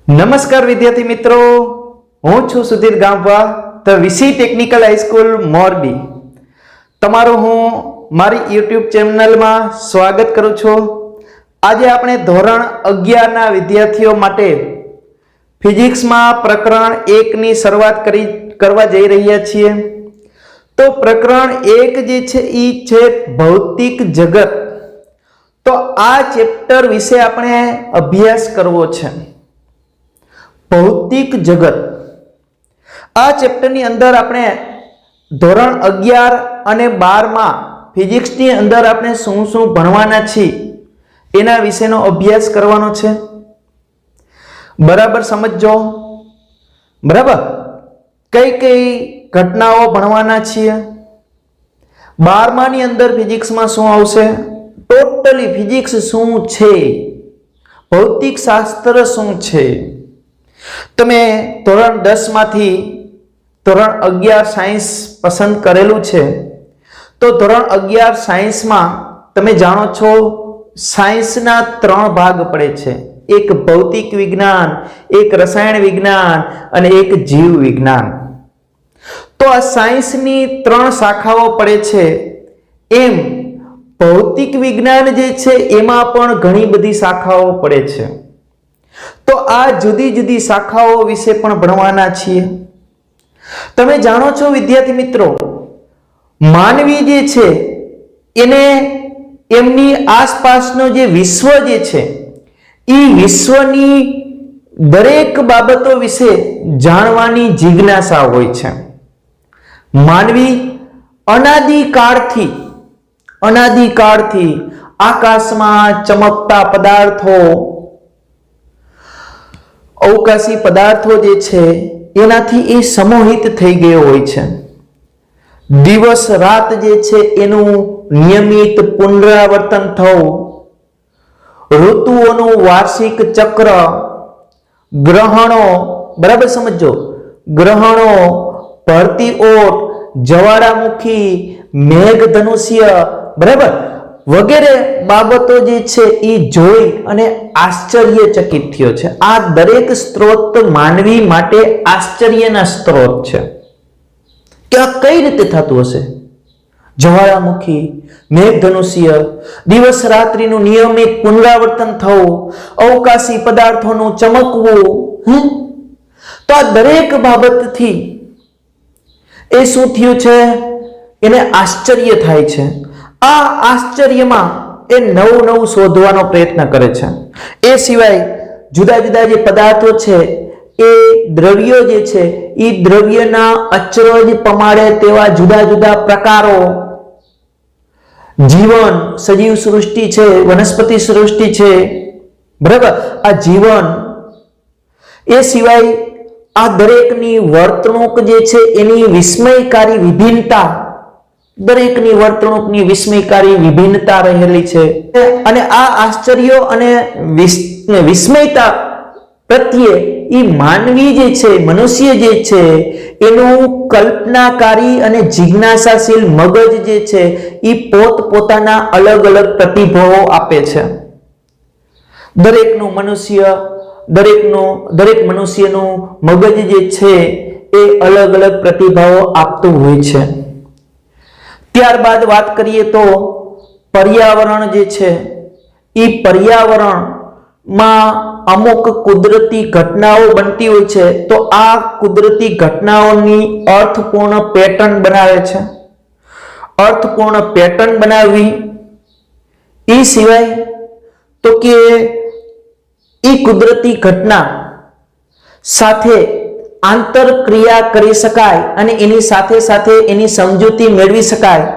નમસ્કાર વિદ્યાર્થી મિત્રો, હું છું Sudhir ગામવા the વિસી technical high school Morbi. તમારું હું મારી યુટ્યુબ ચેનલમાં સ્વાગત કરું છું. આજે આપણે ધોરણ 11 ના વિદ્યાર્થીઓ માટે ફિઝિક્સમાં પ્રકરણ 1 ની શરૂઆત કરવા જઈ રહ્યા છીએ. તો પ્રકરણ 1 જે છે એ છે ભૌતિક જગત. તો આ ચેપ્ટર વિશે આપણે અભ્યાસ કરવો છે. ભૌતિક જગત આ ચેપ્ટરની અંદર આપણે ધોરણ 11 અને 12 માં ફિઝિક્સની અંદર આપણે શું શું ભણવાના છીએ એના વિશેનો અભ્યાસ કરવાનો છે. બરાબર સમજો. બરાબર, કઈ કઈ ઘટનાઓ ભણવાના છીએ. 12મા ની અંદર ફિઝિક્સમાં શું આવશે, ટોટલી ફિઝિક્સ શું છે, ભૌતિક શાસ્ત્ર શું છે. તમે ધોરણ 10 માંથી ધોરણ 11 સાયન્સ પસંદ કરેલું છે. તો ધોરણ 11 સાયન્સમાં તમે જાણો છો સાયન્સના 3 ભાગ પડે છે. એક ભૌતિક વિજ્ઞાન, એક રસાયણ વિજ્ઞાન અને એક જીવ વિજ્ઞાન. તો આ સાયન્સની 3 શાખાઓ પડે છે. એમ ભૌતિક વિજ્ઞાન જે છે એમાં પણ ઘણી બધી શાખાઓ પડે છે. તો આ જુદી જુદી શાખાઓ વિશે પણ ભણવાના છીએ. તમે જાણો છો વિદ્યાર્થી મિત્રો, માનવી જે છે એને એમની આસપાસનો જે વિશ્વ જે છે એ વિશ્વની દરેક બાબતો વિશે જાણવાની જિજ્ઞાસા હોય છે. માનવી અનાદિકાળથી આકાશમાં ચમકતા પદાર્થો, અવકાશી પદાર્થો જે છે એનાથી એ સમોહિત થઈ ગયો હોય છે. દિવસ રાત જે છે એનું નિયમિત પુનરાવર્તન થવું, ઋતુઓનું વાર્ષિક ચક્ર, ગ્રહણો, બરાબર સમજો, ગ્રહણો, ભરતી ઓટ, જ્વાળામુખી, મેઘધનુષ્ય, બરાબર, વગેરે બાબતો જે છે એ જોઈ અને આશ્ચર્યચકિત થયો છે. આ દરેક સ્ત્રોત માનવી માટે આશ્ચર્યના સ્ત્રોત છે કે આ કઈ રીતે થતું હશે. જ્વાળામુખી, મેઘધનુષ્ય, દિવસ રાત્રિનું નિયમિત પુનરાવર્તન થવું, અવકાશી પદાર્થોનું ચમકવું, તો આ દરેક બાબતથી એ શું થયું છે, એને આશ્ચર્ય થાય છે. આ આશ્ચર્યમાં એ નવું શોધવાનો પ્રયત્ન કરે છે. એ સિવાય જુદા જુદા જે પદાર્થો છે એ દ્રવ્યો જે છે એ દ્રવ્યના અચરજ પ્રમાણે તેવા જુદા જુદા પ્રકારો, જીવન, સજીવ સૃષ્ટિ છે, વનસ્પતિ સૃષ્ટિ છે, બરાબર, આ જીવન. એ સિવાય આ દરેકની વર્તણૂક જે છે એની વિસ્મયકારી વિભિન્નતા, દરેકની વર્તણૂકની વિસ્મયકારી વિભિન્નતા રહેલી છે. અને આ આશ્ચર્યો અને વિસ્મયતા પ્રત્યે એ માનવી જે છે, મનુષ્ય જે છે એનું કલ્પનાકારી અને જિજ્ઞાસાશીલ મગજ જે છે એ પોતપોતાના અલગ અલગ પ્રતિભાવો આપે છે. દરેક મનુષ્યનું મગજ જે છે એ અલગ અલગ પ્રતિભાવો આપતું હોય છે. ત્યારબાદ વાત કરીએ તો પર્યાવરણ જે છે એ પર્યાવરણમાં અમુક કુદરતી ઘટનાઓ બનતી હોય છે. તો આ કુદરતી ઘટનાઓની અર્થપૂર્ણ પેટર્ન બનાવે છે. અર્થપૂર્ણ પેટર્ન બનાવવી, એ સિવાય તો કે એ કુદરતી ઘટના સાથે આંતરક્રિયા કરી શકાય અને એની સાથે સાથે એની સમજૂતી મેળવી શકાય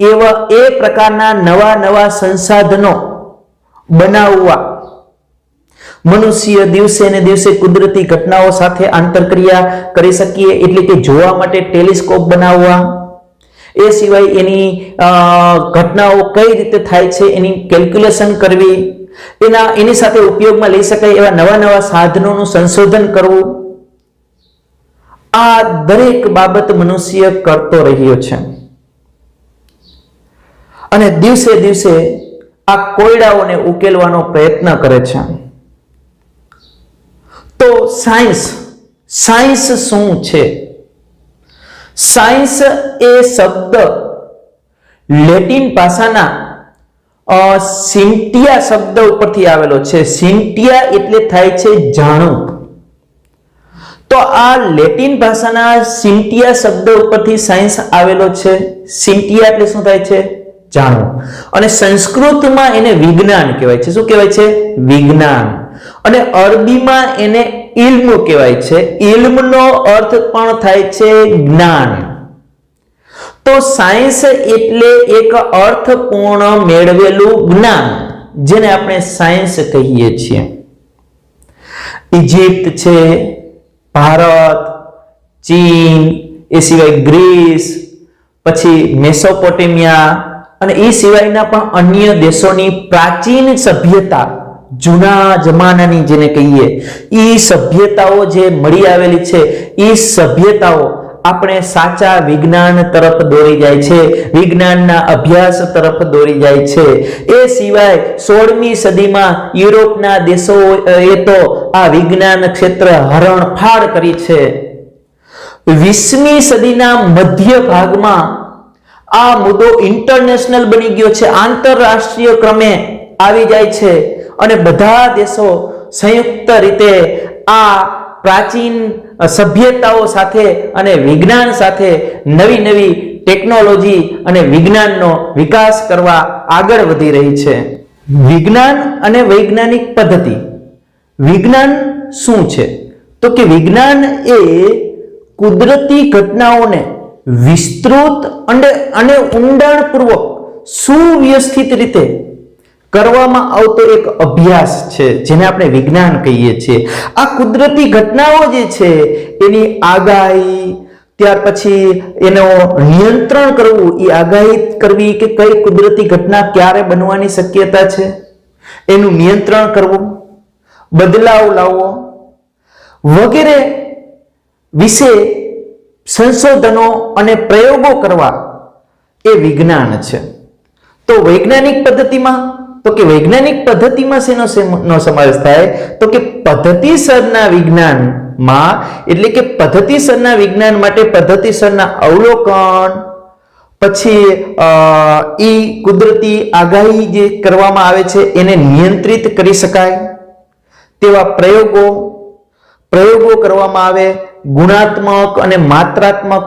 એવા એ પ્રકારના નવા સંસાધનો બનાવવા. મનુષ્ય દિવસે ને દિવસે કુદરતી ઘટનાઓ સાથે આંતરક્રિયા કરી શકીએ, એટલે કે જોવા માટે ટેલિસ્કોપ બનાવવા. એ સિવાય એની ઘટનાઓ કઈ રીતે થાય છે એની કેલ્ક્યુલેશન કરવી, એની સાથે ઉપયોગમાં લઈ શકાય એવા નવા સાધનોનું સંશોધન કરવું. આ દરેક બાબત મનુષ્ય કરતો રહ્યો છે અને દિવસે દિવસે આ કોયડાઓને ઉકેલવાનો પ્રયત્ન કરે છે. તો સાયન્સ શું છે? સાયન્સ એ શબ્દ લેટિન ભાષાના સિન્ટિયા શબ્દ ઉપરથી આવેલો છે. સિન્ટિયા એટલે થાય છે જાણવું. તો આ લેટિન ભાષાના સિન્ટિયા શબ્દ ઉપરથી સાયન્સ આવેલો છે. સિન્ટિયા એટલે શું થાય છે? જાણવું. અને સંસ્કૃતમાં એને વિજ્ઞાન કહેવાય છે. શું કહેવાય છે? વિજ્ઞાન. અને અરબીમાં એને ઇલ્મ કહેવાય છે. ઇલ્મનો અર્થ પણ થાય છે જ્ઞાન. તો સાયન્સ એટલે એક અર્થપૂર્ણ મેળવેલું જ્ઞાન, જેને આપણે સાયન્સ કહીએ છીએ. ઇજિપ્ત છે, ભારત, ચીન, એ સિવાય ગ્રીસ, પછી મેસોપોટેમિયા અને એ સિવાયના પણ અન્ય દેશોની પ્રાચીન સભ્યતા, જૂના જમાનાની જેને કહીએ, એ સભ્યતાઓ જે મળી આવેલી છે, એ સભ્યતાઓ આપણે સાચા વિજ્ઞાન તરફ દોરી જાય છે, વિજ્ઞાનના અભ્યાસ તરફ દોરી જાય છે. એ સિવાય 16મી સદીમાં યુરોપના દેશોએ તો આ વિજ્ઞાન ક્ષેત્ર હરણફાળ કરી છે. 20મી સદીના મધ્ય ભાગમાં આ મુદ્દો ઇન્ટરનેશનલ બની ગયો છે, આંતરરાષ્ટ્રીય ક્રમે આવી જાય છે અને બધા દેશો સંયુક્ત રીતે આ પ્રાચીન સભ્યતાઓ સાથે અને વિજ્ઞાન સાથે નવી નવી ટેકનોલોજી અને વિજ્ઞાનનો વિકાસ કરવા આગળ વધી રહી છે. વિજ્ઞાન અને વૈજ્ઞાનિક પદ્ધતિ. વિજ્ઞાન શું છે? તો કે વિજ્ઞાન એ કુદરતી ઘટનાઓને વિસ્તૃત અને ઊંડાણપૂર્વક સુવ્યવસ્થિત રીતે કરવામાં આવતો એક અભ્યાસ છે, જેને આપણે વિજ્ઞાન કહીએ છીએ. આ કુદરતી ઘટનાઓ જે છે એની આગાહી, ત્યાર પછી એનો નિયંત્રણ કરવું, એ આગાહી કરવી કે કઈ કુદરતી ઘટના ક્યારે બનવાની શક્યતા છે, એનું નિયંત્રણ કરવું, બદલાવ લાવવો વગેરે વિશે સંશોધનો અને પ્રયોગો કરવા એ વિજ્ઞાન છે. તો વૈજ્ઞાનિક પદ્ધતિમાં, તો કે વૈજ્ઞાનિક પદ્ધતિમાં શેનો સમાવેશ થાય? તો કે પદ્ધતિસરના વિજ્ઞાનમાં, એટલે કે પદ્ધતિસરના વિજ્ઞાન માટે પદ્ધતિસરના અવલોકન, પછી ઈ કુદરતી આગાહી જે કરવામાં આવે છે એને નિયંત્રિત કરી શકાય તેવા પ્રયોગો કરવામાં આવે, ગુણાત્મક અને માત્રાત્મક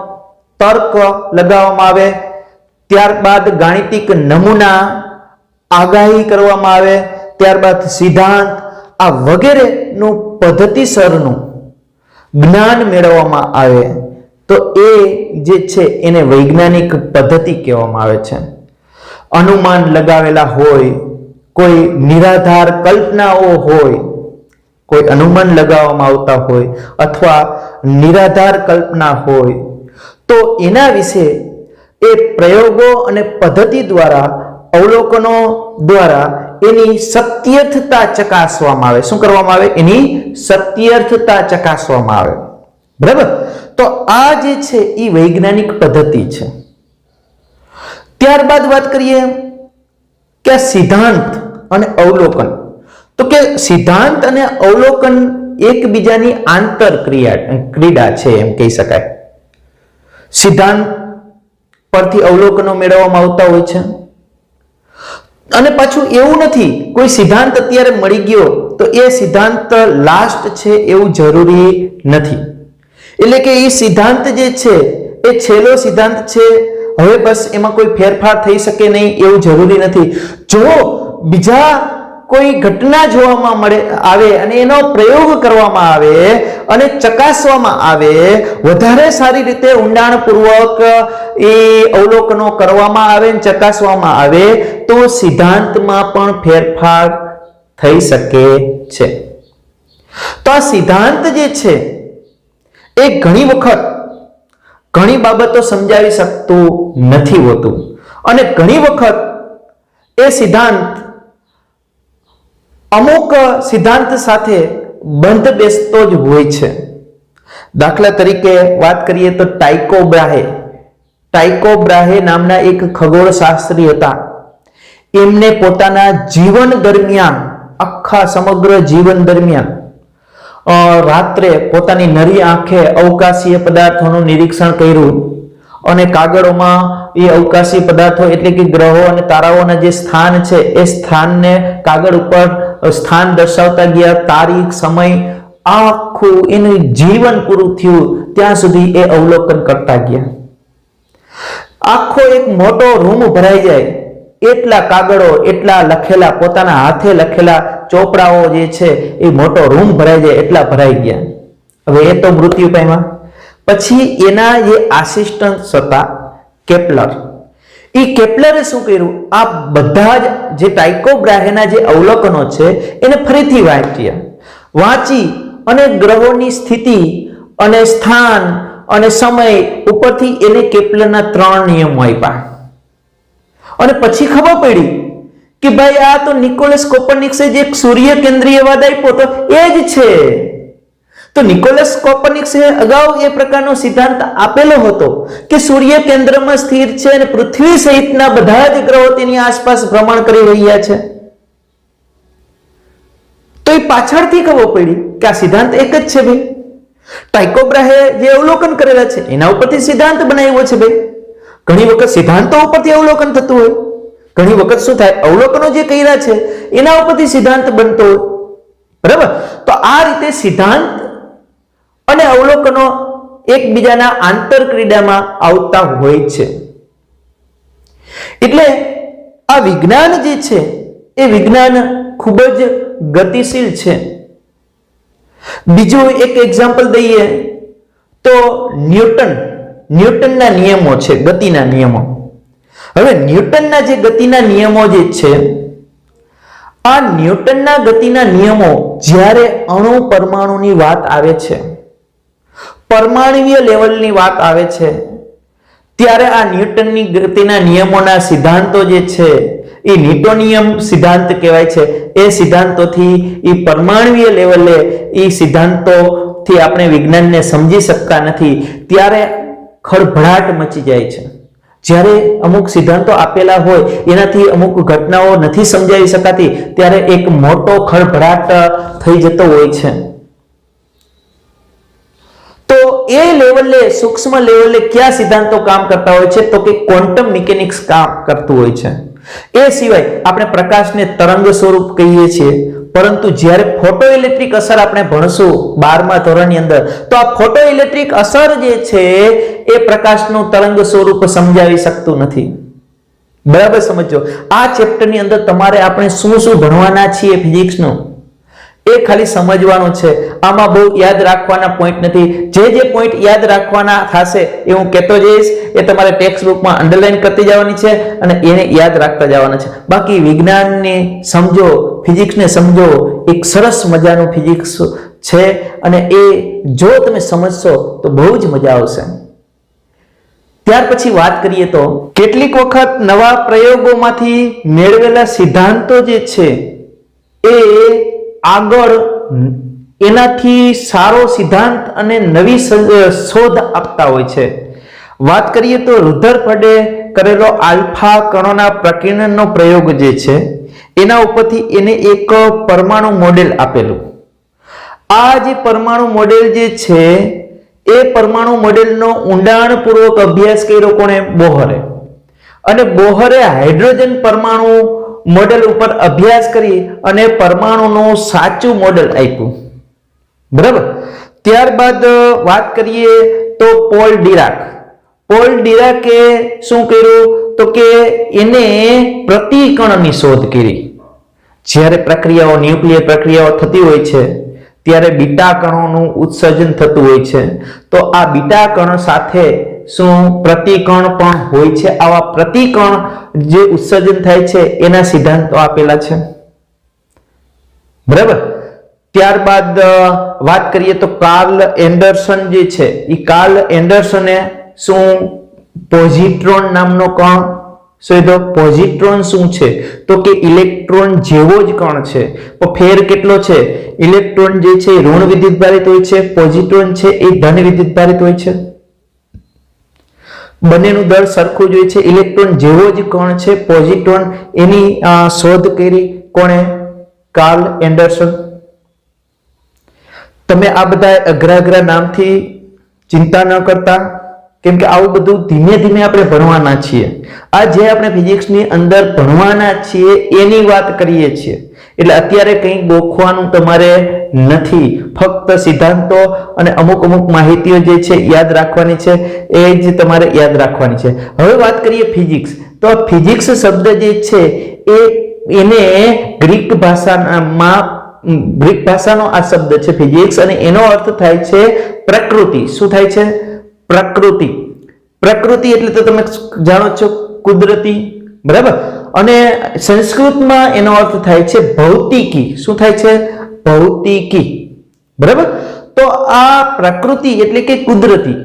તર્ક લગાવવામાં આવે, ત્યારબાદ ગાણિતિક નમૂના આગાહી કરવામાં આવે, ત્યારબાદ સિદ્ધાંત, આ વગેરેનું પદ્ધતિસરનું જ્ઞાન મેળવવામાં આવે. તો એ જે છે એને વૈજ્ઞાનિક પદ્ધતિ કહેવામાં આવે છે. અનુમાન લગાવેલા હોય, કોઈ નિરાધાર કલ્પનાઓ હોય, કોઈ અનુમાન લગાવવામાં આવતા હોય અથવા નિરાધાર કલ્પના હોય, તો એના વિશે એ પ્રયોગો અને પદ્ધતિ દ્વારા, અવલોકનો દ્વારા એની સત્યર્થતા ચકાસવામાં આવે. શું કરવામાં આવે? એની સત્યર્થતા ચકાસવામાં આવે. બરાબર? તો આ જે છે એ વૈજ્ઞાનિક પદ્ધતિ છે. ત્યારબાદ વાત કરીએ કે સિદ્ધાંત અને અવલોકન. તો કે સિદ્ધાંત અને અવલોકન એકબીજાની આંતર ક્રીડા છે એમ કહી શકાય. સિદ્ધાંત પરથી અવલોકનો મેળવવામાં આવતા હોય છે. અને પાછું એવું નથી કોઈ સિદ્ધાંત અત્યારે મળી ગયો તો એ સિદ્ધાંત લાસ્ટ છે એવું જરૂરી નથી. એટલે કે એ સિદ્ધાંત જે છે એ છેલ્લો સિદ્ધાંત છે, હવે બસ એમાં કોઈ ફેરફાર થઈ શકે નહીં એવું જરૂરી નથી. જો બીજા કોઈ ઘટના જોવામાં આવે અને એનો પ્રયોગ કરવામાં આવે અને ચકાસવામાં આવે, વધારે સારી રીતે ઊંડાણપૂર્વક એ અવલોકનો કરવામાં આવે અને ચકાસવામાં આવે, તો સિદ્ધાંતમાં પણ ફેરફાર થઈ શકે છે. તો આ સિદ્ધાંત જે છે એ ઘણી વખત ઘણી બાબતો સમજાવી શકતું નથી હોતું અને ઘણી વખત એ સિદ્ધાંત અમુક સિદ્ધાંત સાથે બંધ બેસતો જ હોય છે. દાખલા તરીકે વાત કરીએ તો ટાઇકો બ્રાહે નામના એક ખગોળશાસ્ત્રી હતા. એમને પોતાના જીવન દરમિયાન, આખા સમગ્ર જીવન દરમિયાન રાત્રે પોતાની નરી આંખે અવકાશીય પદાર્થોનું નિરીક્ષણ કર્યું અને કાગળોમાં એ અવકાશી પદાર્થો એટલે કે ગ્રહો અને તારાઓના જે સ્થાન છે એ સ્થાનને કાગળ ઉપર સ્થાન દર્શાવતા ગયા, તારીખ, સમય, આખું એનું જીવન પૂરું થયું ત્યાં સુધી એ અવલોકન કરતા ગયા. આખો એક મોટો રૂમ ભરાઈ જાય એટલા કાગળો, એટલા લખેલા, પોતાના હાથે લખેલા ચોપડાઓ જે છે એ મોટો રૂમ ભરાઈ જાય એટલા ભરાઈ ગયા. હવે એ તો મૃત્યુ પામ્યા. પછી એના જે આસિસ્ટન્ટ હતા કેપ્લર, એ કેપ્લરે શું કર્યું, આ બધા જ જે ટાઇકો બ્રાહેના જે અવલોકનો છે એને ફરીથી વાંચી અને ગ્રહોની સ્થિતિ અને સ્થાન અને સમય ઉપરથી એને કેપ્લરના 3 નિયમો આપ્યા. અને પછી ખબર પડી કે ભાઈ આ તો નિકોલસ કોપરનિકસે જે સૂર્ય કેન્દ્રીયવાદ આપ્યો તો એ જ છે. તો નિકોલસ કોપરનિકસે અગાઉ એ પ્રકારનો સિદ્ધાંત આપેલો હતો કે સૂર્ય કેન્દ્રમાં સ્થિર છે અને પૃથ્વી સહિતના બધા જ ગ્રહો તેની આસપાસ ભ્રમણ કરી રહ્યા છે. તો એ પાછળથી ખબર પડી કે આ સિદ્ધાંત એક જ છે ભાઈ. ટાઇકો બ્રાહે જે અવલોકન કરેલા છે એના ઉપરથી સિદ્ધાંત બનાવ્યો છે ભાઈ. ઘણી વખત સિદ્ધાંતો ઉપરથી અવલોકન થતું હોય, ઘણી વખત શું થાય, અવલોકનો જે કર્યા છે એના ઉપરથી સિદ્ધાંત બનતો હોય. બરાબર? તો આ રીતે સિદ્ધાંત અને અવલોકનો એકબીજાના આંતરક્રિયામાં આવતા હોય છે. એટલે આ વિજ્ઞાન જે છે એ વિજ્ઞાન ખૂબ જ ગતિશીલ છે. બીજું એક એક્ઝામ્પલ દઈએ તો ન્યૂટનના નિયમો છે, ગતિના નિયમો. હવે ન્યૂટનના જે ગતિના નિયમો જે છે, આ ન્યૂટનના ગતિના નિયમો જ્યારે અણુ પરમાણુની વાત આવે છે, પરમાણુવીય લેવલની વાત આવે છે, ત્યારે આ ન્યૂટનની ગતિના નિયમોના સિદ્ધાંતો જે છે એ ન્યૂટોનિયમ સિદ્ધાંત કહેવાય છે. એ સિદ્ધાંતોથી એ પરમાણુવીય લેવલે એ સિદ્ધાંતોથી આપણે વિજ્ઞાનને સમજી શકતા નથી. ત્યારે ખળભળાટ મચી જાય છે. જ્યારે અમુક સિદ્ધાંતો આપેલા હોય એનાથી અમુક ઘટનાઓ નથી સમજાવી શકાતી ત્યારે એક મોટો ખળભળાટ થઈ જતો હોય છે. તો એ લેવલે, સૂક્ષ્મ લેવલે કયા સિદ્ધાંતો કામ કરતા હોય છે? તો કે ક્વોન્ટમ મિકેનિક્સ કામ કરતું હોય છે. એ સિવાય આપણે પ્રકાશને તરંગ સ્વરૂપ કહીએ છીએ, પરંતુ જ્યારે ફોટો ઇલેક્ટ્રિક અસર આપણે ભણશું 12મા ધોરણની અંદર, તો આ ફોટો ઇલેક્ટ્રિક અસર જે છે એ પ્રકાશનું તરંગ સ્વરૂપ સમજાવી શકતું નથી. બરાબર સમજો. આ ચેપ્ટરની અંદર તમારે આપણે શું શું ભણવાના છીએ ફિઝિક્સનું એ ખાલી સમજવાનું છે. આમાં બહુ યાદ રાખવાના પોઈન્ટ નથી. જે પોઈન્ટ યાદ રાખવાના થશે એ હું કહેતો જઈશ, એ તમારે ટેક્સ્ટ બુકમાં અંડરલાઈન કરતી જવાની છે અને એને યાદ રાખતા જવાના છે. બાકી વિજ્ઞાનને સમજો, ફિઝિક્સને સમજો. એક સરસ મજાનું ફિઝિક્સ છે અને એ જો તમે સમજશો તો બહુ જ મજા આવશે. ત્યાર પછી વાત કરીએ તો કેટલીક વખત નવા પ્રયોગોમાંથી મેળવેલા સિદ્ધાંતો જે છે એ આગળ એનાથી સારો સિદ્ધાંત અને નવી શોધ આપતા હોય છે. વાત કરીએ તો રુધરફર્ડે કરેલો આલ્ફા કણોના પ્રકીર્ણનનો પ્રયોગ જે છે એના ઉપરથી એને એક પરમાણુ મોડેલ આપેલું. આ જે પરમાણુ મોડેલ જે છે એ પરમાણુ મોડેલનો ઊંડાણપૂર્વક અભ્યાસ કર્યો કોણે? બોહરે. અને બોહરે હાઇડ્રોજન પરમાણુ મોડેલ ઉપર અભ્યાસ કરી અને પરમાણુનું સાચું મોડેલ આપ્યું. બરાબર? ત્યારબાદ વાત કરીએ તો પોલ ડીરાકે શું કર્યું? તો કે એને પ્રતિકણની શોધ કરી. જ્યારે પ્રક્રિયાઓ, ન્યુક્લિયર પ્રક્રિયાઓ થતી હોય છે ત્યારે બીટા કણોનું ઉત્સર્જન થતું હોય છે. તો આ બીટા કણ સાથે શું પ્રતિકણ પણ હોય છે? આવા પ્રતિકણ જે ઉત્સર્જન થાય છે એના સિદ્ધાંતો આપેલા છે. બરાબર? ત્યારબાદ વાત કરીએ તો કાર્લ એન્ડરસન જે છે એ કાર્લ એન્ડરસને શું પોઝિટ્રોન નામનો કણ શોધ્યો. પોઝિટ્રોન શું છે? તો કે ઇલેક્ટ્રોન જેવો જ કણ છે, પણ ફેર કેટલો છે? ઇલેક્ટ્રોન જે છે એ ઋણ વિદ્યુતભારિત હોય છે, પોઝિટ્રોન છે એ ધન વિદ્યુતભારિત હોય છે. બંનેનું દળ સરખું જ હોય છે. ઇલેક્ટ્રોન જેવો જ કણ છે પોઝિટ્રોન. એની શોધ કરી કોણે? Carl Anderson. તમે આ બધા અઘરા નામથી ચિંતા ન કરતા, કેમ કે આવું બધું ધીમે ધીમે આપણે ભણવાના છીએ. આ જે આપણે ફિઝિક્સની અંદર ભણવાના છીએ એની વાત કરીએ છીએ. એટલે અત્યારે કંઈ ગોખવાનું તમારે નથી, ફક્ત સિદ્ધાંતો અને અમુક માહિતીઓ જે છે યાદ રાખવાની છે, એ જ તમારે યાદ રાખવાની છે. હવે વાત કરીએ ફિઝિક્સ. તો ફિઝિક્સ શબ્દ જે છે એને ગ્રીક ભાષાનો આ શબ્દ છે ફિઝિક્સ, અને એનો અર્થ થાય છે પ્રકૃતિ. શું થાય છે? પ્રકૃતિ. પ્રકૃતિ એટલે તો તમે જાણો છો કુદરતી, બરાબર. અને સંસ્કૃતમાં એનો અર્થ થાય છે ભૌતિકી. શું થાય છે? ભૌતિકી, બરાબર. તો આ પ્રકૃતિ એટલે કે કુદરતી,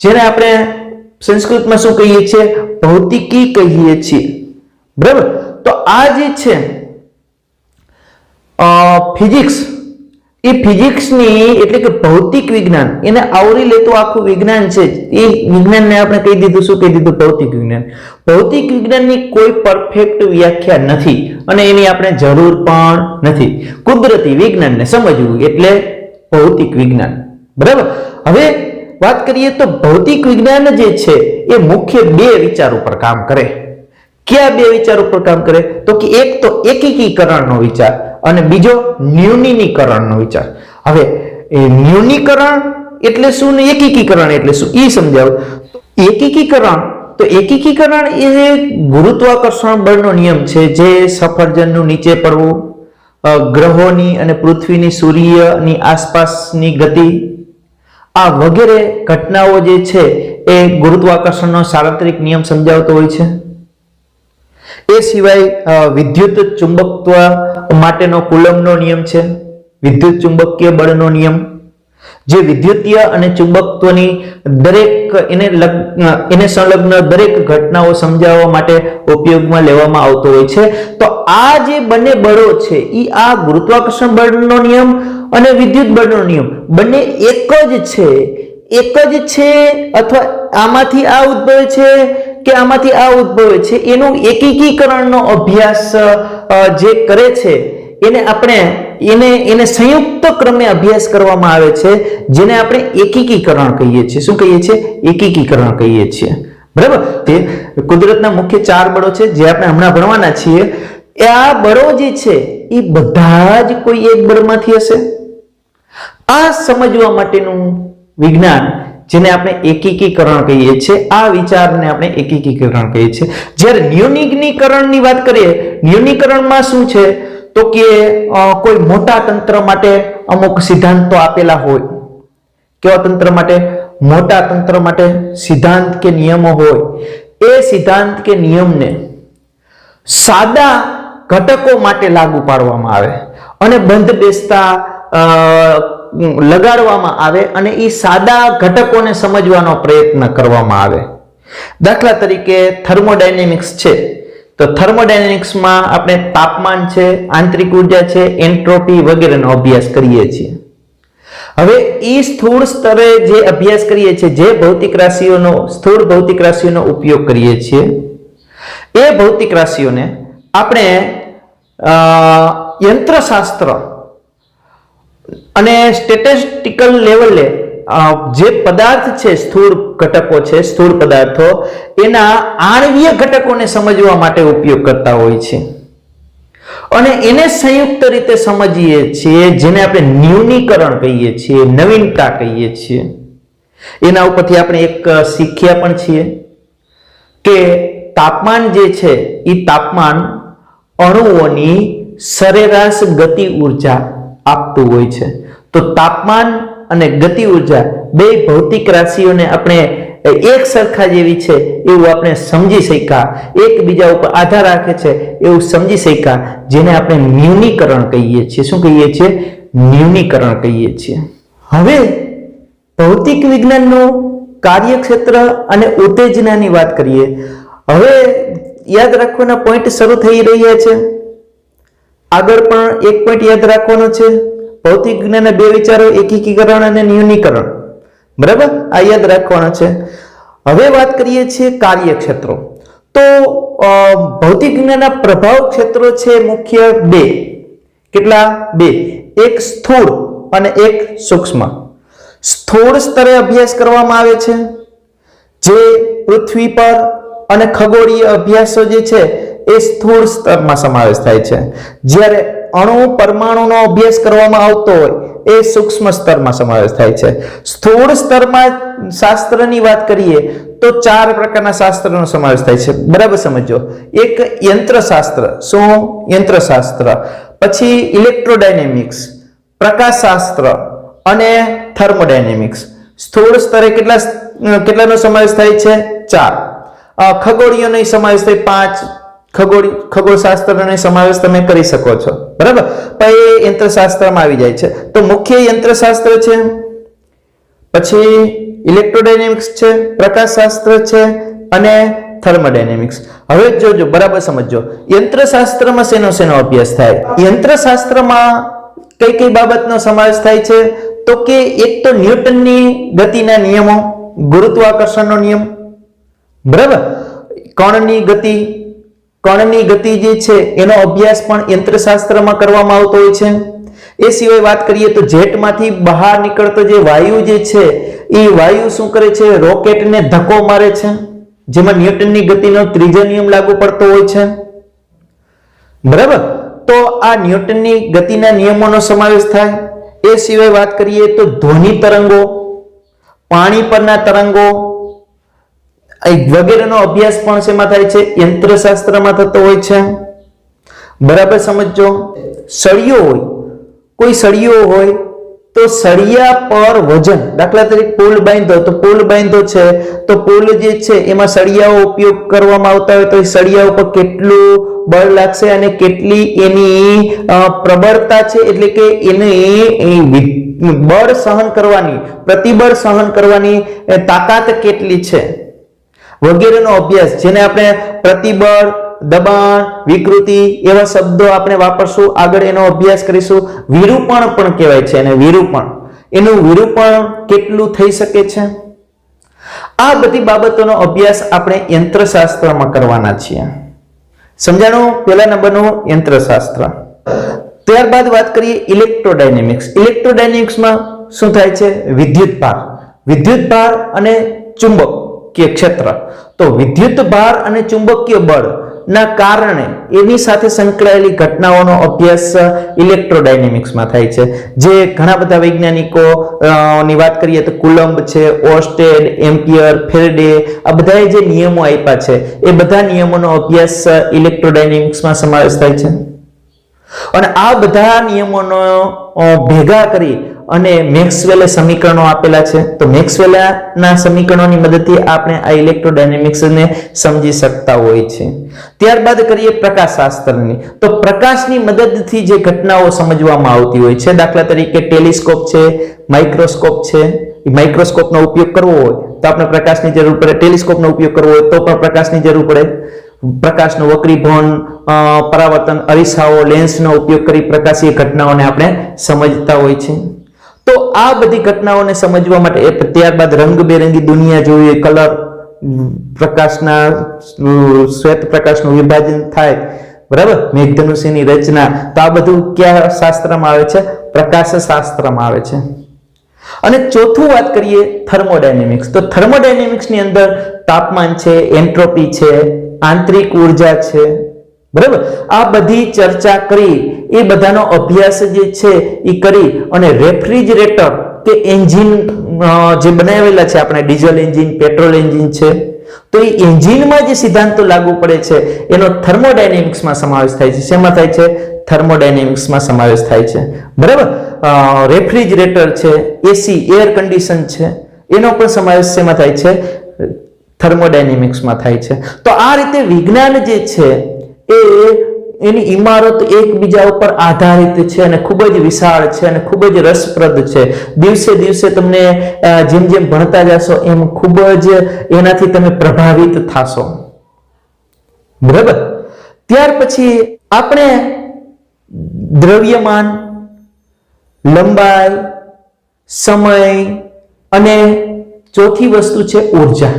જેને આપણે સંસ્કૃતમાં શું કહીએ છીએ? ભૌતિકી કહીએ છીએ, બરાબર. તો આ જે છે ફિઝિક્સ, એ ફિઝિક્સની એટલે કે ભૌતિક વિજ્ઞાન, એને આવરી લેતું આખું વિજ્ઞાન છે. એ વિજ્ઞાનને આપણે કહી દીધું, શું કહી દીધું? ભૌતિક વિજ્ઞાન. ભૌતિક વિજ્ઞાનની કોઈ પરફેક્ટ વ્યાખ્યા નથી અને એની આપણે જરૂર પણ નથી. કુદરતી વિજ્ઞાનને સમજવું એટલે ભૌતિક વિજ્ઞાન, બરાબર. હવે વાત કરીએ તો ભૌતિક વિજ્ઞાન જે છે એ મુખ્ય બે વિચાર ઉપર કામ કરે. કયા બે વિચાર ઉપર કામ કરે? તો કે એક તો એકીકરણનો વિચાર અને બીજો ન્યૂનીકરણનો વિચાર. હવે ન્યૂનીકરણ એટલે શું ને એકીકરણ એટલે શું એ સમજાવો. એકીકરણ એ ગુરુત્વાકર્ષણ બળનો નિયમ છે, જે સફરજનનું નીચે પડવું, ગ્રહોની અને પૃથ્વીની સૂર્યની આસપાસની ગતિ, આ વગેરે ઘટનાઓ જે છે એ ગુરુત્વાકર્ષણનો સાર્વત્રિક નિયમ સમજાવતો હોય છે. એ સિવાય વિદ્યુત ચુંબકત્વ માટેનો કુલમ્બનો નિયમ છે, વિદ્યુત ચુંબકીય બળનો નિયમ, જે વિદ્યુતીય અને ચુંબકત્વની દરેક એને સંલગ્ન દરેક ઘટનાઓ સમજાવવા માટે ઉપયોગમાં લેવામાં આવતો હોય છે. તો આ જે બંને બળો છે એ આ ગુરુત્વાકર્ષણ બળનો નિયમ અને વિદ્યુત બળનો નિયમ બંને એક જ છે, અથવા આમાંથી આ ઉદ્ભવે છે કે આમાંથી આ ઉદ્ભવે છે, એનું એકીકરણનો અભ્યાસ જે કરે છે એને સંયુક્ત ક્રમે અભ્યાસ કરવામાં આવે છે, જેને આપણે એકીકરણ કહીએ છીએ. શું કહીએ છીએ? એકીકરણ કહીએ છીએ, બરાબર. તે કુદરતના મુખ્ય 4 બળો છે જે આપણે હમણાં ભણવાના છીએ. આ બળો જે છે એ બધા જ કોઈ એક બળમાંથી હશે. આ સમજવા માટેનું વિજ્ઞાન, જેને આપણે એકીકરણ કહીએ છીએ, આ વિચારને આપણે એકીકરણ કહીએ છીએ. જ્યારે ન્યૂનીકરણની વાત કરીએ, ન્યૂનીકરણમાં શું છે? તો કે કોઈ મોટા તંત્ર માટે અમુક સિદ્ધાંતો આપેલા હોય. કેવા તંત્ર માટે? મોટા તંત્ર માટે સિદ્ધાંત કે નિયમો હોય. એ સિદ્ધાંત કે નિયમને સાદા ઘટકો માટે લાગુ પાડવામાં આવે અને બંધ બેસતા લગાડવામાં આવે, અને એ સાદા ઘટકોને સમજવાનો પ્રયત્ન કરવામાં આવે. દાખલા તરીકે થર્મોડાયનેમિક્સ છે, તો થર્મોડાયનેમિક્સમાં આપણે તાપમાન છે, આંતરિક ઉર્જા છે, એન્ટ્રોપી વગેરેનો અભ્યાસ કરીએ છીએ. હવે એ સ્થૂળ સ્તરે જે અભ્યાસ કરીએ છીએ, જે સ્થૂળ ભૌતિક રાશિઓનો ઉપયોગ કરીએ છીએ, એ ભૌતિક રાશિઓને આપણે યંત્રશાસ્ત્ર અને સ્ટેટિસ્ટિકલ લેવલે જે પદાર્થ છે, સ્થૂળ ઘટકો છે, સ્થૂળ પદાર્થો, એના આણ્વીય ઘટકોને સમજવા માટે ઉપયોગ કરતા હોય છે, અને એને સંયુક્ત રીતે સમજીએ છીએ, જેને આપણે ન્યૂનીકરણ કહીએ છીએ, નવીનતા કહીએ છીએ. એના ઉપરથી આપણે એક શીખ્યા પણ છીએ કે તાપમાન જે છે એ તાપમાન અણુઓની સરેરાશ ગતિ ઉર્જા આપતું હોય છે. તો તાપમાન અને ગતિ ઉર્જા બે ભૌતિક રાશિઓને આપણે એક સરખા જેવી છે એવું આપણે સમજી શક્યા, એકબીજા ઉપર આધાર રાખે છે એવું સમજી શક્યા, જેને આપણે ન્યૂનીકરણ કહીએ છીએ. શું કહીએ છીએ? ન્યૂનીકરણ કહીએ છીએ. હવે ભૌતિક વિજ્ઞાનનું કાર્યક્ષેત્ર અને ઉત્તેજનાની વાત કરીએ. હવે યાદ રાખવાના પોઈન્ટ શરૂ થઈ રહ્યા છે. આગળ પણ એક પોઈન્ટ યાદ રાખવાનો છે. ભૌતિક વિજ્ઞાનના બે વિચારો, એકીકરણ અને ન્યૂનીકરણ, બરાબર? આ યાદ રાખવાનો છે. હવે વાત કરીએ છીએ કાર્યક્ષેત્રો. તો ભૌતિક વિજ્ઞાનના પ્રભાવ ક્ષેત્રો છે મુખ્ય બે. કેટલા? બે. એક સ્થૂળ અને એક સૂક્ષ્મ. સ્થૂળ સ્તરે અભ્યાસ કરવામાં આવે છે, જે પૃથ્વી પર અને ખગોળીય અભ્યાસો જે છે એ સ્થૂળ સ્તરમાં સમાવેશ થાય છે. જ્યારે અણુ પરમાણુનો અભ્યાસ કરવામાં આવતો હોય એ સૂક્ષ્મ સ્તરમાં સમાવેશ થાય છે. સ્થૂળ સ્તરમાં શાસ્ત્રની વાત કરીએ તો 4 પ્રકારના શાસ્ત્રનો સમાવેશ થાય છે. બરાબર સમજો. એક યંત્રશાસ્ત્ર. શું? યંત્રશાસ્ત્ર. પછી ઇલેક્ટ્રોડાયનેમિક્સ, પ્રકાશશાસ્ત્ર અને થર્મોડાયનેમિક્સ. સ્થૂળ સ્તરે કેટલાનો સમાવેશ થાય છે? 4. ખગોળીયનો સમાવેશ થાય 5. ખગોળશાસ્ત્રનો સમાવેશ તમે કરી શકો છો. બરાબર. પણ એ યંત્રશાસ્ત્રમાં આવી જાય છે. તો મુખ્ય યંત્રશાસ્ત્ર છે, પછી ઇલેક્ટ્રોડાયનેમિક્સ છે, પ્રકાશશાસ્ત્ર છે અને થર્મોડાયનેમિક્સ. હવે જોજો, બરાબર સમજો. યંત્રશાસ્ત્રમાં શેનો અભ્યાસ થાય? યંત્રશાસ્ત્રમાં કઈ બાબતનો સમાવેશ થાય છે? તો કે એક તો ન્યૂટનની ગતિના નિયમો, ગુરુત્વાકર્ષણનો નિયમ, બરાબર, કણની ગતિ જે છે એનો અભ્યાસ પણ યંત્રશાસ્ત્રમાં કરવામાં આવતો હોય છે. એ સિવાય વાત કરીએ તો જેટમાંથી બહાર નીકળતો જે વાયુ જે છે એ વાયુ શું કરે છે? રોકેટને ધક્કો મારે છે, જેમાં ન્યૂટનની ગતિનો ત્રીજો નિયમ લાગુ પડતો હોય છે. બરાબર. તો આ ન્યૂટનની ગતિના નિયમોનો સમાવેશ થાય. એ સિવાય વાત કરીએ તો ધ્વનિ તરંગો, પાણી પરના તરંગો વગેરેનો અભ્યાસ પણ શેમાં થાય છે? યંત્રશાસ્ત્રમાં થતો હોય છે. બરાબર સમજો. કોઈ સળિયો હોય તો સળિયા પર વજન, દાખલા તરીકે પુલ બાંધ્યો છે તો પુલ જે છે એમાં સળિયાઓ ઉપયોગ કરવામાં આવતા હોય તો એ સળિયા ઉપર કેટલું બળ લાગશે અને કેટલી એની પ્રબળતા છે, એટલે કે એની બળ સહન કરવાની, પ્રતિબળ સહન કરવાની તાકાત કેટલી છે વગેરેનો અભ્યાસ, જેને આપણે પ્રતિબળ, દબાણ, વિકૃતિ એવા શબ્દો આપણે વાપરશું. આગળ એનો અભ્યાસ કરીશું. વિરૂપણ પણ કહેવાય છે એને. એનું વિરૂપણ કેટલું થઈ શકે છે, આ બધી બાબતોનો અભ્યાસ આપણે યંત્રશાસ્ત્રમાં કરવાના છીએ. સમજાણું? પહેલા નંબરનું યંત્રશાસ્ત્ર. ત્યારબાદ વાત કરીએ ઇલેક્ટ્રોડાયનેમિક્સ. ઇલેક્ટ્રોડાયનેમિક્સમાં શું થાય છે? વિદ્યુત ભાર અને ચુંબકીય ક્ષેત્ર. તો વિદ્યુત ભાર અને ચુંબકીય બળ ના કારણે એની સાથે સંકળાયેલી ઘટનાઓનો અભ્યાસ ઇલેક્ટ્રોડાયનેમિક્સમાં થાય છે. જે ઘણા બધા વૈજ્ઞાનિકો ની વાત કરીએ તો કુલમ્બ છે, ઓર્સ્ટેડ, એમ્પિયર, ફેરેડે, આ બધા જે નિયમો આપ્યા છે એ બધા નિયમોનો અભ્યાસ ઇલેક્ટ્રોડાયનેમિક્સમાં સમાવેશ થાય છે. અને આ બધા નિયમોનો ભેગા કરી અને મેક્સવેલે સમીકરણો આપેલા છે. તો મેક્સવેલના સમીકરણોની મદદથી આપણે આ ઇલેક્ટ્રોડાયનેમિક્સને સમજી શકતા હોય છે. ત્યારબાદ કરીએ પ્રકાશશાસ્ત્રની. તો પ્રકાશની મદદથી જે ઘટનાઓ સમજવામાં આવતી હોય છે, દાખલા તરીકે ટેલિસ્કોપ છે, માઇક્રોસ્કોપ છે. માઇક્રોસ્કોપનો ઉપયોગ કરવો હોય તો આપણે પ્રકાશની જરૂર પડે, ટેલિસ્કોપનો ઉપયોગ કરવો હોય તો પણ પ્રકાશની જરૂર પડે. પ્રકાશનું વક્રીભવન, પરાવર્તન, અરીસાઓ, લેન્સનો ઉપયોગ કરી પ્રકાશીય ઘટનાઓને આપણે સમજતા હોય છે. તો આ બધી ઘટનાઓને સમજવા માટે ત્યારબાદ રંગબેરંગી દુનિયા જોઈએ, કલર, પ્રકાશના શ્વેત પ્રકાશનું વિભાજન થાય, બરાબર, મેઘધનુષ્યની રચના. તો આ બધું કયા શાસ્ત્રમાં આવે છે? પ્રકાશ શાસ્ત્રમાં આવે છે. અને ચોથું વાત કરીએ થર્મોડાયનેમિક્સ. તો થર્મોડાયનેમિક્સની અંદર તાપમાન છે, એન્ટ્રોપી છે, આંતરિક ઉર્જા છે, બરાબર, આ બધી ચર્ચા કરી એ બધાનો અભ્યાસ જે છે એ કરી અને રેફ્રિજરેટર કે એન્જિન જે બનાવેલા છે આપણે, ડીઝલ એન્જિન, પેટ્રોલ એન્જિન છે, તો એ એન્જિનમાં જે સિદ્ધાંતો લાગુ પડે છે એનો થર્મોડાયનેમિક્સમાં સમાવેશ થાય છે. શેમાં થાય છે? થર્મોડાયનેમિક્સમાં સમાવેશ થાય છે. બરાબર. રેફ્રિજરેટર છે, એસી, એર કન્ડિશન છે, એનો પણ સમાવેશ શેમાં થાય છે? થર્મોડાયનેમિક્સમાં થાય છે. તો આ રીતે વિજ્ઞાન જે છે એ એની ઇમારત એકબીજા ઉપર આધારિત છે અને ખૂબ જ વિશાળ છે અને ખૂબ જ રસપ્રદ છે. દિવસે દિવસે તમને જેમ જેમ ભણતા જશો એમ ખૂબ જ એનાથી તમે પ્રભાવિત થશો. બરાબર. ત્યાર પછી આપણે દ્રવ્યમાન, લંબાઈ, સમય અને ચોથી વસ્તુ છે ઉર્જા.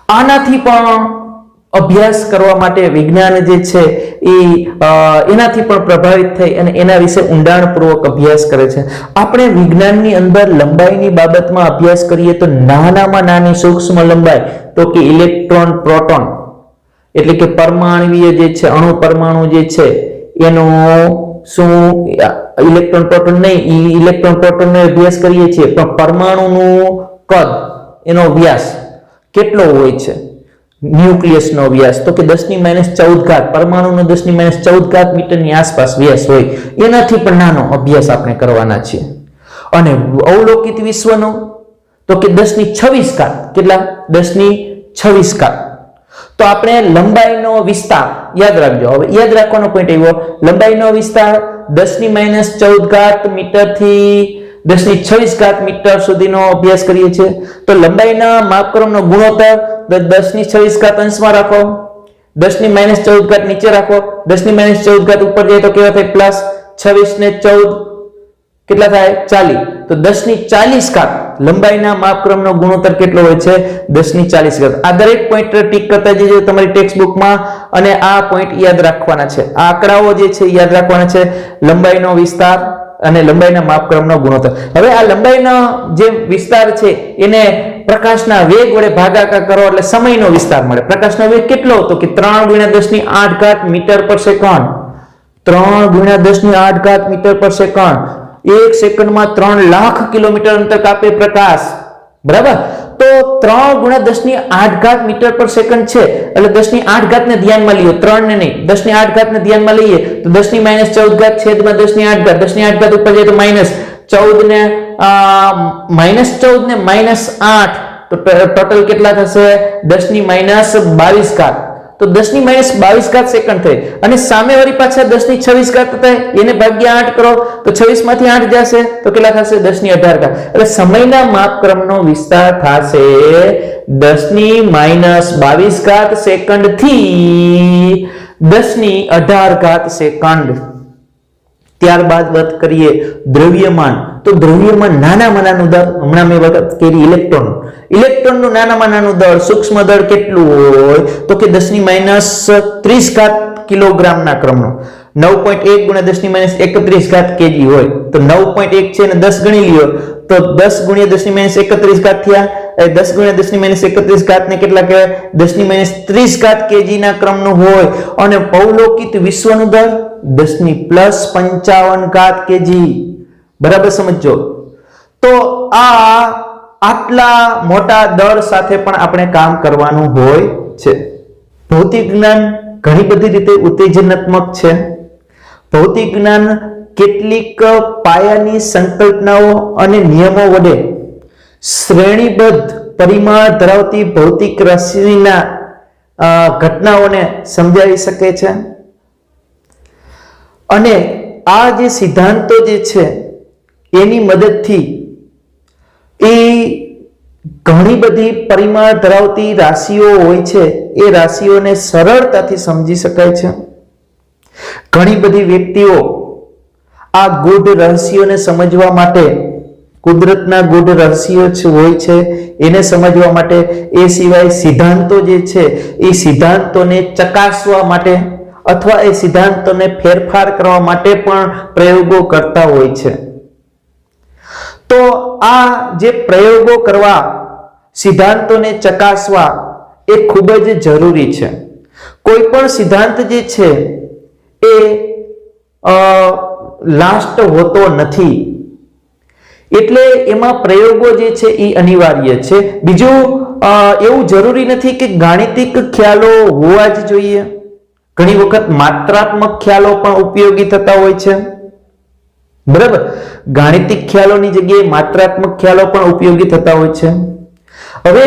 આનાથી પણ અભ્યાસ કરવા માટે વિજ્ઞાન જે છે એ એનાથી પણ પ્રભાવિત થઈ અને એના વિશે ઊંડાણપૂર્વક અભ્યાસ કરે છે. આપણે વિજ્ઞાનની અંદર લંબાઈની બાબતમાં અભ્યાસ કરીએ તો નાનામાં નાની સૂક્ષ્મ લંબાઈ તો કે ઇલેક્ટ્રોન પ્રોટોન એટલે કે પરમાણુય જે છે અણુ પરમાણુ જે છે એનો શું ઇલેક્ટ્રોન પ્રોટોન નહીં ઇલેક્ટ્રોન પ્રોટોન નો અભ્યાસ કરીએ છીએ પણ પરમાણુનું કદ એનો વ્યાસ કેટલો હોય છે ન્યુક્લિયસ નો વ્યાસ તો કે 10⁻14 ઘાત પરમાણુનો 10⁻14 ઘાત મીટરની આસપાસ વ્યાસ હોય એનાથી પણ નાનો અભ્યાસ આપણે કરવાના છીએ. અને અવલોકિત વિશ્વનો તો કે 10⁻26 ઘાત કેટલા 10⁻26 ઘાત. તો આપણે લંબાઈનો વિસ્તાર યાદ રાખજો. હવે યાદ રાખવાનો પોઈન્ટ આવ્યો લંબાઈનો વિસ્તાર 10⁻14 ઘાત મીટર થી 10⁻26 ઘાત મીટર સુધીનો અભ્યાસ કરીએ છીએ. તો લંબાઈના માપક્રમનો ગુણોત્તર 10⁻26 ઘાત અંશમાં રાખો 10⁻14 ઘાત નીચે રાખો 10⁻14 ઘાત ઉપર જાય તો કેવા થાય પ્લસ 26 ને 14 કેટલા થાય 40 તો 10⁻40 ઘાત લંબાઈના માપક્રમનો ગુણોત્તર કેટલો હોય છે 10⁻40 ઘાત. આ દરેક પોઈન્ટ ટીક કરતા જજો તમારી ટેક્સ્ટ બુકમાં અને આ પોઈન્ટ યાદ રાખવાના છે. આ આંકડાઓ જે છે યાદ રાખવાના છે લંબાઈનો વિસ્તાર અને લંબાઈના માપક્રમનો ગુણોત્તર. હવે આ લંબાઈનો જે વિસ્તાર છે એને પ્રકાશના વેગ વડે ભાગાકાર કરો એટલે સમયનો વિસ્તાર મળે. પ્રકાશનો વેગ કેટલો તો કે 3 × 10⁸ ઘાત મીટર પર સેકન્ડ 3 × 10⁸ ઘાત મીટર પર સેકન્ડ. 1 સેકન્ડમાં 3 લાખ કિલોમીટર અંતર કાપે પ્રકાશ બરાબર. તો 3 × 10⁸ ઘાત મીટર પર સેકન્ડ છે એટલે 10⁸ ઘાત ને ધ્યાનમાં લઈએ 3 ને નહીં 10⁸ ઘાત ને ધ્યાનમાં લઈએ તો 10⁻14 ઘાત છેદમાં 10⁸ ઘાત 10⁸ ઘાત ઉપર જાય તો -14 ને -14 ને -8 તો ટોટલ કેટલા થશે 10⁻22 ઘાત. તો 10⁻22 ઘાત સેકન્ડ થઈ અને સામે વળી પાછા 10⁻26 ઘાત થાય એને ભાગ્યા 8 કરો તો 26 માંથી 8 જશે તો કેટલા થશે 10⁻18 ઘાત. એટલે સમયના માપક્રમનો વિસ્તાર થશે 10⁻22 ઘાત સેકન્ડ થી 10⁻18 ઘાત સેકન્ડ. ત્યારબાદ વાત કરીએ દ્રવ્યમાન. તો દ્રવ્યમાન નાનામાં નાનું દળ હમણાં મેં વાત કરી ઇલેક્ટ્રોનનું નાનામાં નાનું દળ સૂક્ષ્મ દળ કેટલું હોય તો કે 10⁻30 ઘાત કિલોગ્રામના ક્રમનો 9.1 × 10⁻31 ઘાત કેજી હોય. તો 9.1 છે ને 10 ગણી લ્યો તો 10 × 10⁻31 ઘાત થયા 10 × 10⁻31 ઘાત ને કેટલા કહેવાય 10⁻30 ઘાત કેજી ના ક્રમનું હોય. અને અવલોકિત વિશ્વનું દળ 10⁻55 ઘાત કેજી બરાબર સમજો. તો આટલા મોટા દળ સાથે પણ આપણે કામ કરવાનું હોય છે. ભૌતિક જ્ઞાન ઘણી બધી રીતે ઉત્તેજનાત્મક છે. ભૌતિક જ્ઞાન કેટલીક પાયાની સંકલ્પનાઓ અને નિયમો વડે શ્રેણીબદ્ધ પરિમાણ ધરાવતી ભૌતિક રાશિના ઘટનાઓને સમજાવી શકે છે. અને આ જે સિદ્ધાંતો જે છે એની મદદથી એ ઘણી બધી પરિમાણ ધરાવતી રાશિઓ હોય છે એ રાશિઓને સરળતાથી સમજી શકાય છે. ઘણી બધી વ્યક્તિઓ આ ગૂઢ રહસ્યોને સમજવા માટે કુદરતના ગૂઢ રહસ્યો હોય છે એને સમજવા માટે એ સિવાય સિદ્ધાંતો જે છે એ સિદ્ધાંતોને ચકાસવા માટે અથવા એ સિદ્ધાંતોને ફેરફાર કરવા માટે પણ પ્રયોગો કરતા હોય છે. તો આ જે પ્રયોગો કરવા સિદ્ધાંતોને ચકાસવા એ ખૂબ જ જરૂરી છે. કોઈ પણ સિદ્ધાંત જે છે એ લાસ્ટ હોતો નથી એટલે એમાં પ્રયોગો જે છે એ અનિવાર્ય છે. બીજું એવું જરૂરી નથી કે ગાણિતિક ખ્યાલો હોવા જ જોઈએ. ઘણી વખત માત્રાત્મક ખ્યાલો પણ ઉપયોગી થતા હોય છે બરાબર. ગાણિતિક ખ્યાલોની જગ્યાએ માત્રાત્મક ખ્યાલો પણ ઉપયોગી થતા હોય છે. હવે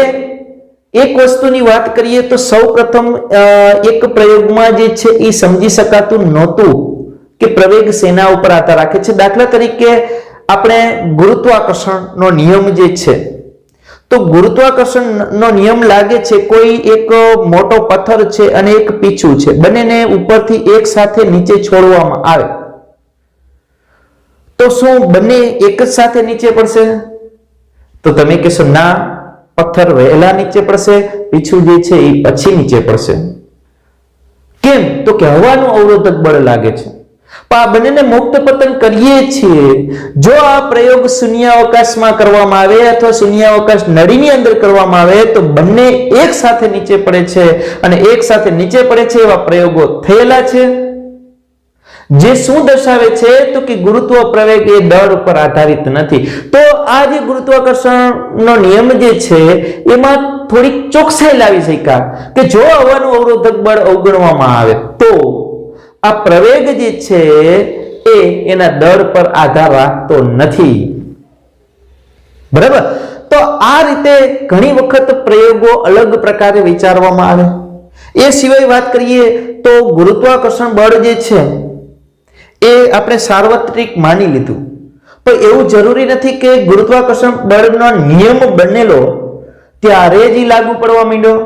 એક વસ્તુની વાત કરીએ તો સૌપ્રથમ એક પ્રયોગમાં જે છે એ સમજી શકાતું નહોતું કે પ્રવેગ શેના ઉપર આધાર રાખે છે. દાખલા તરીકે આપણે ગુરુત્વાકર્ષણનો નિયમ જે છે તો ગુરુત્વાકર્ષણનો નિયમ લાગે છે કોઈ એક મોટો પથ્થર છે અને એક પીછું છે બંનેને ઉપરથી એક સાથે નીચે છોડવામાં આવે તો શું બંને એક જ સાથે નીચે પડશે? તો તમે કહેશો ના, પથ્થર વહેલા નીચે પડશે, પીછું જે છે એ પછી નીચે પડશે. કેમ તો કે હવાનું અવરોધક બળ લાગે છે. પણ આ બંનેને મુક્ત પતન કરીએ છીએ. જો આ પ્રયોગ શૂન્યાવકાશમાં કરવામાં આવે અથવા શૂન્યાવકાશ નળીની અંદર કરવામાં આવે તો બંને એક સાથે નીચે પડે છે, અને એક સાથે નીચે પડે છે એવા પ્રયોગો થયેલા છે. જે શું દર્શાવે છે તો કે ગુરુત્વ પ્રવેગ એ દળ ઉપર આધારિત નથી. તો આ જે ગુરુત્વાકર્ષણનો નિયમ જે છે એમાં થોડીક ચોકસાઈ લાવી શક્યા કે જો હવાનું અવરોધક બળ અવગણવામાં આવે તો આ પ્રવેગ જે છે એ એના દળ પર આધાર રાખતો નથી. બરાબર. તો આ રીતે ઘણી વખત પ્રયોગો અલગ પ્રકારે વિચારવામાં આવે. એ સિવાય વાત કરીએ તો ગુરુત્વાકર્ષણ બળ જે છે એ આપણે સાર્વત્રિક માની લીધું, પણ એવું જરૂરી નથી કે ગુરુત્વાકર્ષણ બળનો નિયમ બનેલો ત્યારે જ લાગુ પડવા માંડ્યો.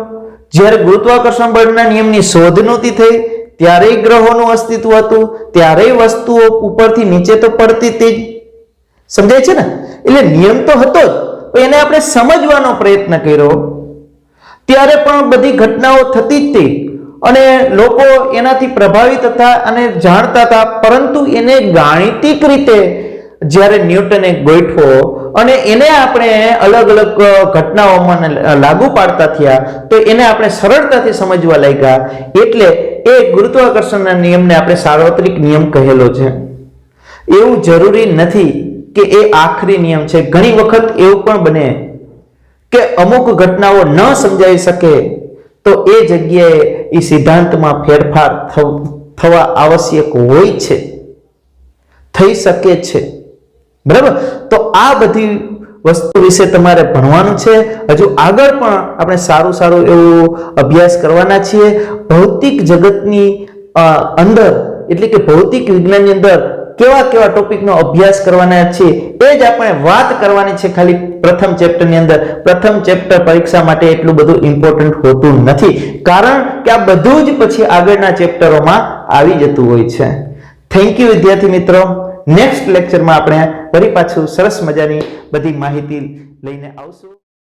જ્યારે ગુરુત્વાકર્ષણ બળના નિયમની શોધ નહોતી થઈ ત્યારે ગ્રહોનું અસ્તિત્વ હતું, ત્યારે વસ્તુઓ ઉપરથી નીચે તો પડતી તે જ. સમજાય છે ને? એટલે નિયમ તો હતો જ, પણ એને આપણે સમજવાનો પ્રયત્ન કર્યો ત્યારે પણ બધી ઘટનાઓ થતી જ હતી અને લોકો એનાથી પ્રભાવિત હતા અને જાણતા હતા, પરંતુ એને ગાણિતિક રીતે જ્યારે ન્યૂટને ગોઠવો અને એને આપણે અલગ અલગ ઘટનાઓમાં લાગુ પાડતા થયા તો એને આપણે સરળતાથી સમજવા લાગ્યા. એટલે એ ગુરુત્વાકર્ષણના નિયમને આપણે સાર્વત્રિક નિયમ કહેલો છે. એવું જરૂરી નથી કે એ આખરી નિયમ છે. ઘણી વખત એવું પણ બને કે અમુક ઘટનાઓ ન સમજાવી શકે તો એ જગ્યાએ એ સિદ્ધાંતમાં ફેરફાર થવા આવશ્યક હોય છે, થઈ શકે છે. બરાબર. તો આ બધી વસ્તુ વિશે તમારે ભણવાનું છે. હજુ આગળ પણ આપણે સારું એવું અભ્યાસ કરવાના છીએ. ભૌતિક જગતની અંદર એટલે કે ભૌતિક વિજ્ઞાનની અંદર કેવા કેવા ટોપિકનો અભ્યાસ કરવાના છે એ જ આપણે વાત કરવાની છે ખાલી પ્રથમ ચેપ્ટરની અંદર. પ્રથમ ચેપ્ટર પરીક્ષા માટે એટલું બધું ઇમ્પોર્ટન્ટ હોતું નથી, કારણ કે આ બધું જ પછી આગળના ચેપ્ટરોમાં આવી જતું હોય છે. થેન્ક યુ વિદ્યાર્થી મિત્રો. નેક્સ્ટ લેક્ચરમાં આપણે ફરી પાછું સરસ મજાની બધી માહિતી લઈને આવશું.